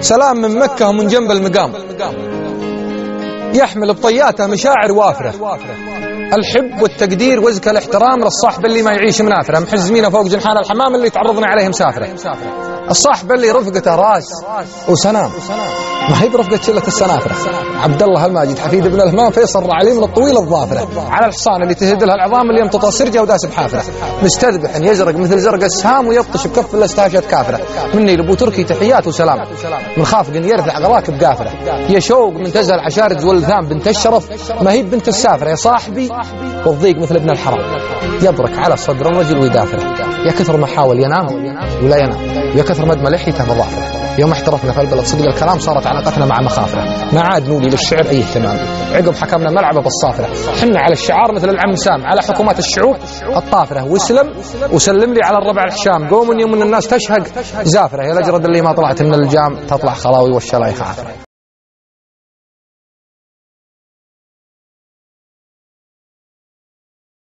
سلام من مكة ومن جنب المقام، يحمل بطياته مشاعر وافرة، الحب والتقدير وزكى الاحترام للصاحب اللي ما يعيش منافرة، محزمينه فوق جنحان الحمام اللي تعرضنا عليه مسافرة. الصاحب اللي رفقته راس وسنام، ما هي برفقة شلة السنافرة. عبد الله الماجد حفيد بن الهمام فيصل العليم الطويل الظافرة، على الحصان اللي تهد لها العظام اللي يمتطى سرجه وداس بحافرة، مستذبح يزرق مثل زرق السهام ويبطش بكف الاستاشة كافرة. مني لابو تركي تحيات وسلام، من خافق يرفع غراكب قافرة. يا شوق من تزهل عشارج والثام بنت الشرف، ما هي بنت السافرة يا صاحبي والضيق مثل ابن الحرام. يبرك على صدر الرجل ويدافره، يا كثر ما حاول ينام ولا ينام، ويا كثر مدمى لحيته مضافره. يوم احترفنا في البلد صدق الكلام صارت علاقتنا مع مخافره، ما عاد نولي للشعر اي اهتمام. عقب حكمنا ملعبه بالصافره، حنا على الشعار مثل العم سام، على حكومات الشعوب الطافره. وسلم وسلم لي على الربع الحشام، قوم يوم من الناس تشهق زافره، يا الاجرد اللي ما طلعت من الجام تطلع خلاوي والشلايخ عافره.